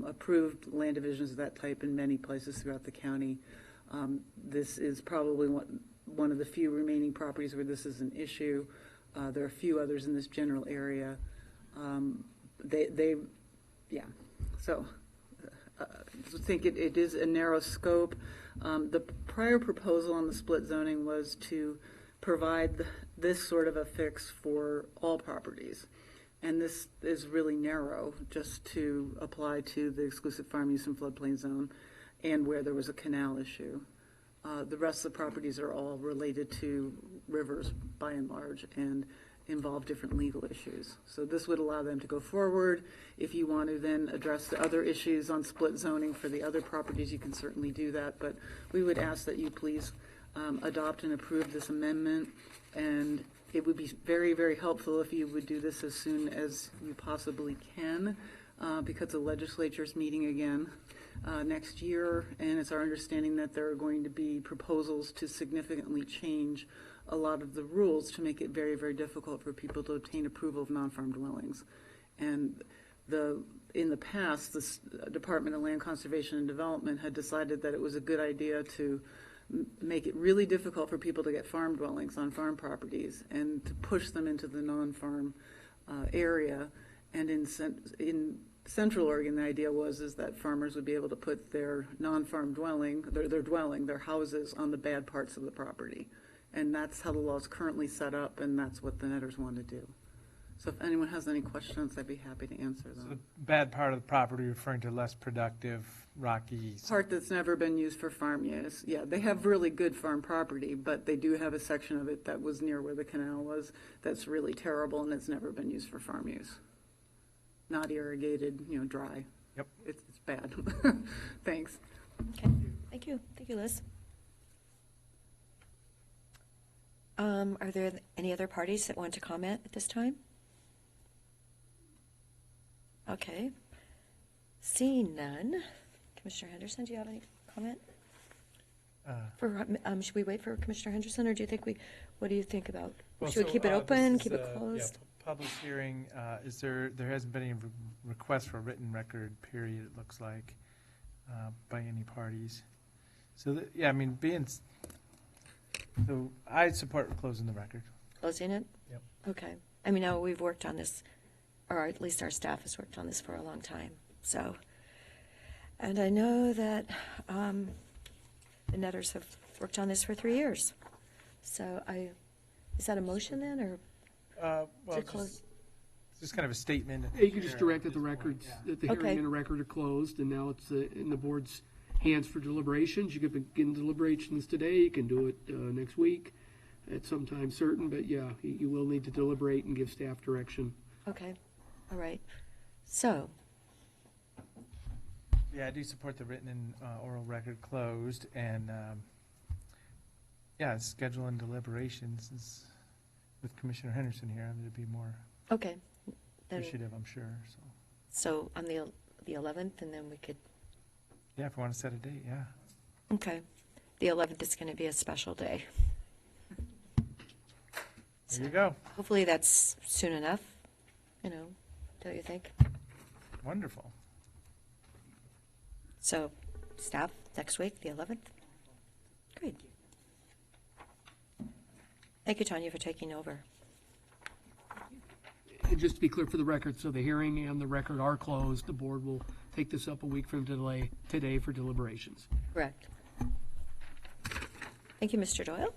Speaker 13: approved land divisions of that type in many places throughout the county. This is probably one of the few remaining properties where this is an issue. There are a few others in this general area. So I think it is a narrow scope. The prior proposal on the split zoning was to provide this sort of a fix for all properties. And this is really narrow, just to apply to the exclusive farm use and floodplain zone and where there was a canal issue. The rest of the properties are all related to rivers by and large and involve different legal issues. So this would allow them to go forward. If you want to then address the other issues on split zoning for the other properties, you can certainly do that. But we would ask that you please adopt and approve this amendment. And it would be very, very helpful if you would do this as soon as you possibly can, because the legislature is meeting again next year, and it's our understanding that there are going to be proposals to significantly change a lot of the rules to make it very, very difficult for people to obtain approval of non-farm dwellings. And in the past, the Department of Land Conservation and Development had decided that it was a good idea to make it really difficult for people to get farm dwellings on farm properties and to push them into the non-farm area. And in Central Oregon, the idea is that farmers would be able to put their non-farm dwelling, their houses on the bad parts of the property. And that's how the law is currently set up, and that's what the Netters want to do. So if anyone has any questions, I'd be happy to answer them.
Speaker 2: The bad part of the property referring to less productive, rocky.
Speaker 13: Part that's never been used for farm use. Yeah, they have really good farm property, but they do have a section of it that was near where the canal was that's really terrible, and it's never been used for farm use. Not irrigated, dry.
Speaker 2: Yep.
Speaker 13: It's bad. Thanks.
Speaker 1: Okay, thank you. Thank you, Liz. Are there any other parties that want to comment at this time? Okay. Seeing none. Commissioner Henderson, do you have any comment? Should we wait for Commissioner Henderson, or do you think what do you think about, should we keep it open, keep it closed?
Speaker 2: Public hearing, there hasn't been any request for a written record, period, it looks like, by any parties. So, so I support closing the record.
Speaker 1: Closing it?
Speaker 2: Yep.
Speaker 1: Okay. I mean, now we've worked on this, or at least our staff has worked on this for a long time, so. And I know that the Netters have worked on this for 3 years. So is that a motion then, or?
Speaker 2: Well, just kind of a statement.
Speaker 8: You can just direct that the records, that the
Speaker 1: Okay.
Speaker 8: hearing and the record are closed, and now it's in the board's hands for deliberations. You could begin deliberations today, you can do it next week at some time certain, but yeah, you will need to deliberate and give staff direction.
Speaker 1: Okay, all right. So,
Speaker 2: Yeah, I do support the written and oral record closed, and scheduling deliberations is, with Commissioner Henderson here, I'm going to be more
Speaker 1: okay. Then,
Speaker 2: appreciative, I'm sure,
Speaker 1: so on the 11th, and then we could,
Speaker 2: Yeah, if we want to set a date, yeah.
Speaker 1: okay. The 11th is going to be a special day.
Speaker 2: There you go.
Speaker 1: Hopefully that's soon enough, don't you think?
Speaker 2: Wonderful.
Speaker 1: So, staff, next week, the 11th? Great. Thank you, Tanya, for taking over.
Speaker 8: And just to be clear for the record, so the hearing and the record are closed. The board will take this up a week from today for deliberations.
Speaker 1: Correct. Thank you, Mr. Doyle.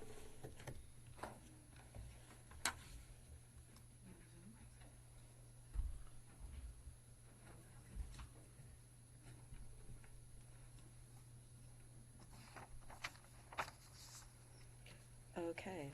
Speaker 1: Okay.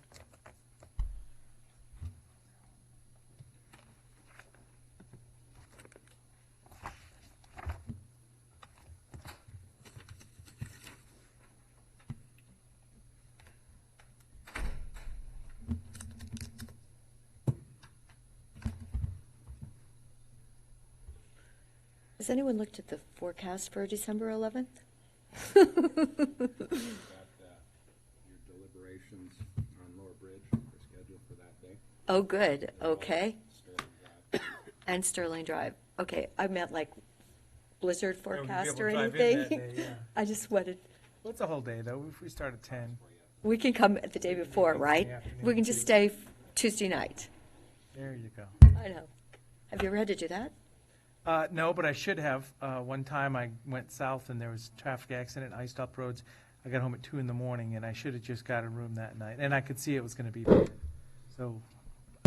Speaker 1: Has anyone looked at the forecast for December 11th?
Speaker 7: Your deliberations on Lower Bridge are scheduled for that day.
Speaker 1: Oh, good, okay. And Sterling Drive. Okay, I meant like blizzard forecast or anything. I just wanted,
Speaker 2: Well, it's a whole day, though. If we start at 10,
Speaker 1: we can come the day before, right? We can just stay Tuesday night.
Speaker 2: there you go.
Speaker 1: I know. Have you ever had to do that?
Speaker 2: No, but I should have. One time I went south and there was a traffic accident, iced up roads. I got home at 2 in the morning and I should have just got a room that night. And I could see it was going to be bad. So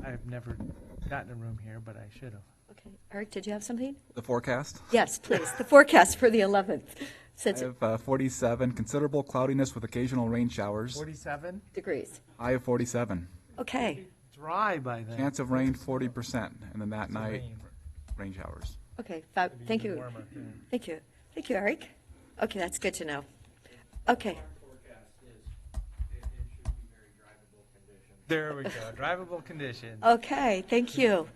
Speaker 2: I've never gotten a room here, but I should have.
Speaker 1: Okay. Eric, did you have something?
Speaker 14: The forecast?
Speaker 1: Yes, please. The forecast for the 11th.
Speaker 14: I
Speaker 1: Since
Speaker 14: have 47, considerable cloudiness with occasional rain showers.
Speaker 2: 47?
Speaker 1: degrees.
Speaker 14: High of 47.
Speaker 1: Okay.
Speaker 2: Dry by then.
Speaker 14: Chance of rain 40%. And then that night,
Speaker 2: rain.
Speaker 14: rain showers.
Speaker 1: Okay. Thank you.
Speaker 2: Warmer, yeah.
Speaker 1: Thank you. Thank you, Eric. Okay, that's good to know. Okay.
Speaker 2: There we go. Drivable conditions.
Speaker 1: Okay, thank you.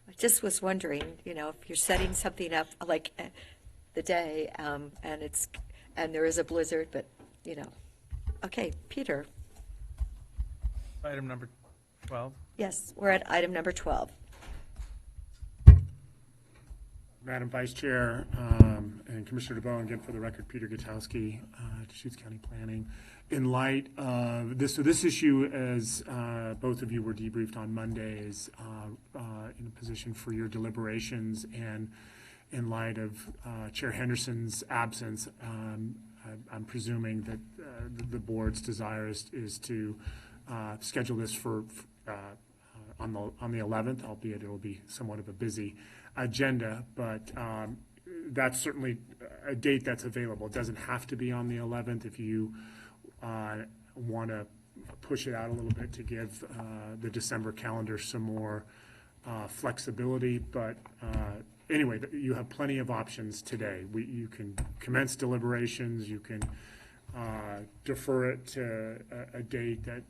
Speaker 1: I just was wondering, you know, if you're setting something up like the day, and there is a blizzard, but, you know. Okay, Peter.
Speaker 2: Item number 12.
Speaker 1: Yes, we're at item number 12.
Speaker 11: Madam Vice Chair, and Commissioner DeBoe, again for the record, Peter Gutowski, Deschutes County Planning. In light of this, so this issue, as both of you were debriefed on Monday, is in a position for your deliberations, and in light of Chair Henderson's absence, I'm presuming that the board's desire is to schedule this for on the 11th, albeit it will be somewhat of a busy agenda, but that's certainly a date that's available. It doesn't have to be on the 11th. If you want to push it out a little bit to give the December calendar some more flexibility, but anyway, you have plenty of options today. You can commence deliberations, you can defer it to a date that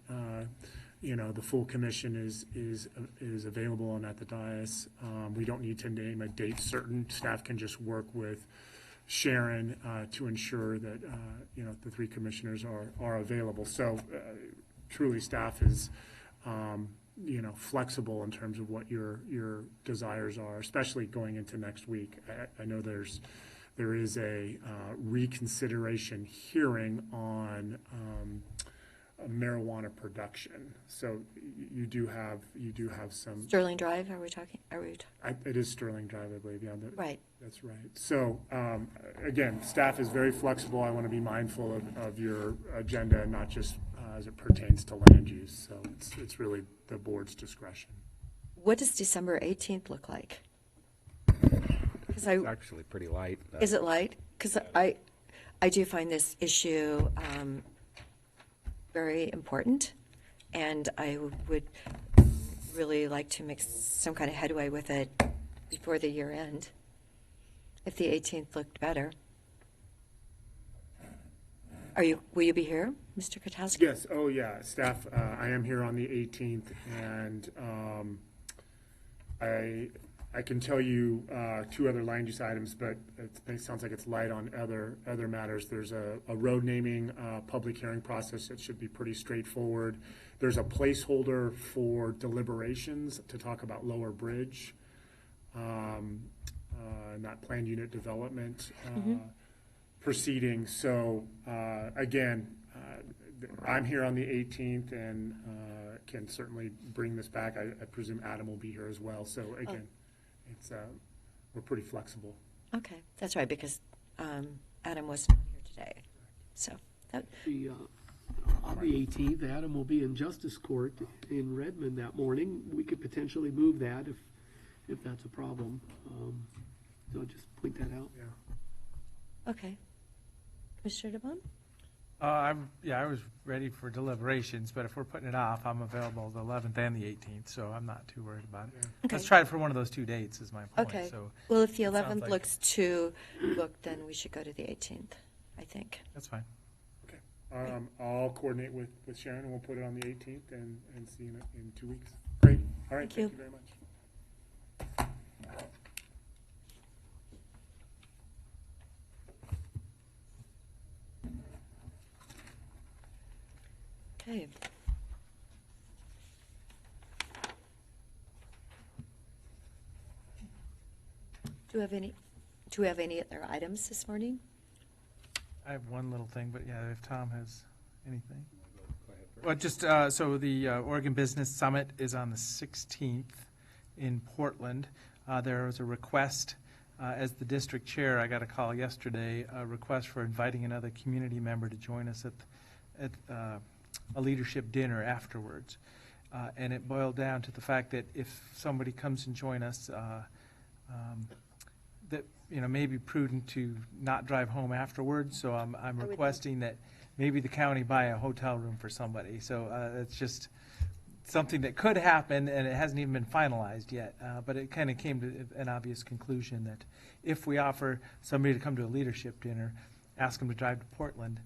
Speaker 11: you know, the full commission is available and at the dais. We don't need to name a date certain. Staff can just work with Sharon to ensure that, you know, the three commissioners are available. So truly, staff is, you know, flexible in terms of what your desires are, especially going into next week. I know there is a reconsideration hearing on marijuana production. So you do have some.
Speaker 1: Sterling Drive, are we talking?
Speaker 11: It is Sterling Drive, I believe. Yeah,
Speaker 1: Right.
Speaker 11: That's right. So again, staff is very flexible. I want to be mindful of your agenda, and not just as it pertains to land use. So it's really the board's discretion.
Speaker 1: What does December 18th look like?
Speaker 7: It's actually pretty light.
Speaker 1: Is it light? Because I do find this issue very important, and I would really like to make some kind of headway with it before the year end, if the 18th looked better. Will you be here, Mr. Gutowski?
Speaker 11: Yes. Oh, yeah. Staff, I am here on the 18th, and I can tell you two other land use items, but it sounds like it's light on other matters. There's a road naming public hearing process that should be pretty straightforward. There's a placeholder for deliberations to talk about Lower Bridge, and that planned unit development proceeding. So again, I'm here on the 18th and can certainly bring this back. I presume Adam will be here as well. So again. It's we're pretty flexible.
Speaker 1: Okay, that's right, because Adam was not here today. So that,
Speaker 8: On the 18th, Adam will be in Justice Court in Redmond that morning. We could potentially move that if that's a problem. So just point that out.
Speaker 1: Okay. Commissioner DeBonne?
Speaker 2: I was ready for deliberations, but if we're putting it off, I'm available the 11th and the 18th, so I'm not too worried about it.
Speaker 1: Okay.
Speaker 2: Let's try it for one of those 2 dates is my point.
Speaker 1: Okay.
Speaker 2: So
Speaker 1: Well, if the
Speaker 2: it sounds
Speaker 1: 11th
Speaker 2: like-
Speaker 1: looks too booked, then we should go to the 18th, I think.
Speaker 2: That's fine.
Speaker 11: Okay. I'll coordinate with Sharon, and we'll put it on the 18th and see you in 2 weeks. Great. All right,
Speaker 1: Thank you.
Speaker 11: thank you very much.
Speaker 1: Okay. Do we have any other items this morning?
Speaker 2: I have one little thing, but yeah, if Tom has anything. Well, just, so the Oregon Business Summit is on the 16th in Portland. There was a request, as the district chair, I got a call yesterday, a request for inviting another community member to join us at a leadership dinner afterwards. And it boiled down to the fact that if somebody comes and join us, that, may be prudent to not drive home afterwards. So I'm requesting that maybe the county buy a hotel room for somebody. So it's just something that could happen, and it hasn't even been finalized yet. But it kind of came to an obvious conclusion that if we offer somebody to come to a leadership dinner, ask them to drive to Portland,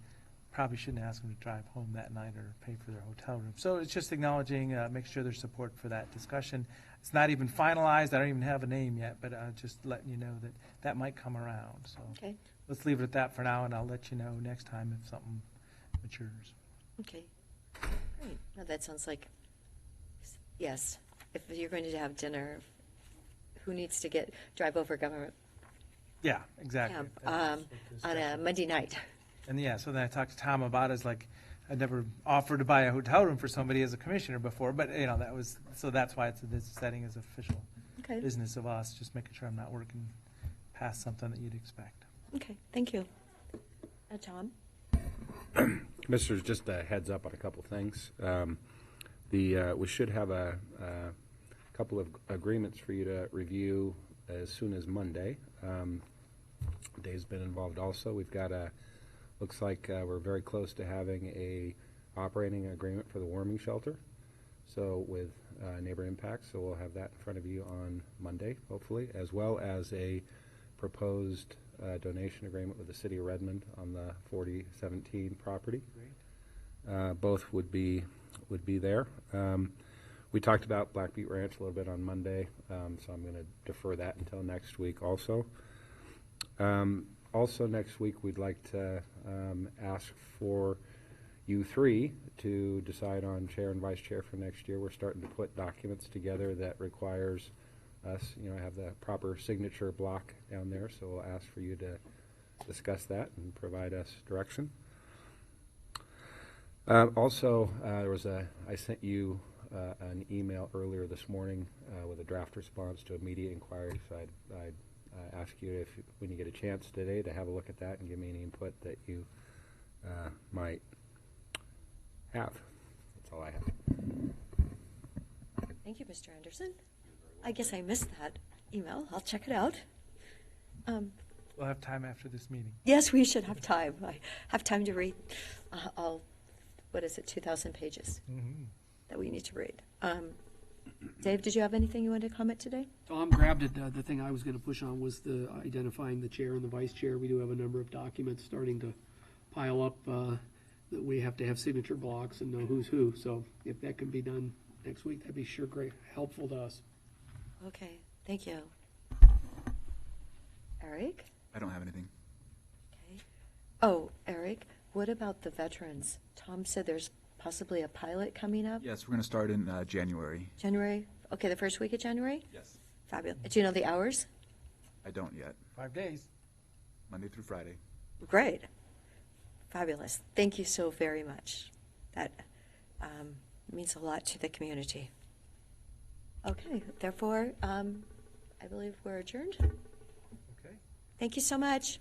Speaker 2: probably shouldn't ask them to drive home that night or pay for their hotel room. So it's just acknowledging, make sure there's support for that discussion. It's not even finalized. I don't even have a name yet, but just letting you know that that might come around. So
Speaker 1: Okay.
Speaker 2: let's leave it at that for now, and I'll let you know next time if something matures.
Speaker 1: Okay. Great. No, that sounds like, yes, if you're going to have dinner, who needs to drive over government
Speaker 2: Yeah, exactly.
Speaker 1: camp
Speaker 2: That's what
Speaker 1: on a Monday night?
Speaker 2: And yeah, so then I talked to Tom about it. It's like, I'd never offered to buy a hotel room for somebody as a commissioner before, but that was, so that's why it's this setting as official
Speaker 1: Okay.
Speaker 2: business of us, just making sure I'm not working past something that you'd expect.
Speaker 1: Okay, thank you. Tom?
Speaker 7: Commissioners, just a heads up on a couple things. We should have a couple of agreements for you to review as soon as Monday. Dave's been involved also. We've got looks like we're very close to having a operating agreement for the warming shelter. So with Neighbor Impact, so we'll have that in front of you on Monday, hopefully, as well as a proposed donation agreement with the City of Redmond on the 4017 property. Both would be there. We talked about Black Butte Ranch a little bit on Monday, so I'm going to defer that until next week also. Also next week, we'd like to ask for you three to decide on chair and vice chair for next year. We're starting to put documents together that requires us, have the proper signature block down there, so we'll ask for you to discuss that and provide us direction. Also, I sent you an email earlier this morning with a draft response to a media inquiry, so I'd ask you when you get a chance today to have a look at that and give me any input that you might have. That's all I have.
Speaker 1: Thank you, Mr. Anderson. I guess I missed that email. I'll check it out.
Speaker 2: We'll have time after this meeting.
Speaker 1: Yes, we should have time. I have time to read all, 2,000 pages that we need to read. Dave, did you have anything you wanted to comment today?
Speaker 8: Tom grabbed it. The thing I was going to push on was the identifying the chair and the vice chair. We do have a number of documents starting to pile up that we have to have signature blocks and know who's who. So if that can be done next week, that'd be sure great, helpful to us.
Speaker 1: Okay, thank you. Eric?
Speaker 14: I don't have anything.
Speaker 1: Okay. Oh, Eric, what about the veterans? Tom said there's possibly a pilot coming up?
Speaker 14: Yes, we're going to start in January.
Speaker 1: January? Okay, the first week of January?
Speaker 14: Yes.
Speaker 1: Fabulous. Do you know the hours?
Speaker 14: I don't yet.
Speaker 2: 5 days.
Speaker 14: Monday through Friday.
Speaker 1: Great. Fabulous. Thank you so very much. That means a lot to the community. Okay, therefore, I believe we're adjourned.
Speaker 2: Okay.
Speaker 1: Thank you so much.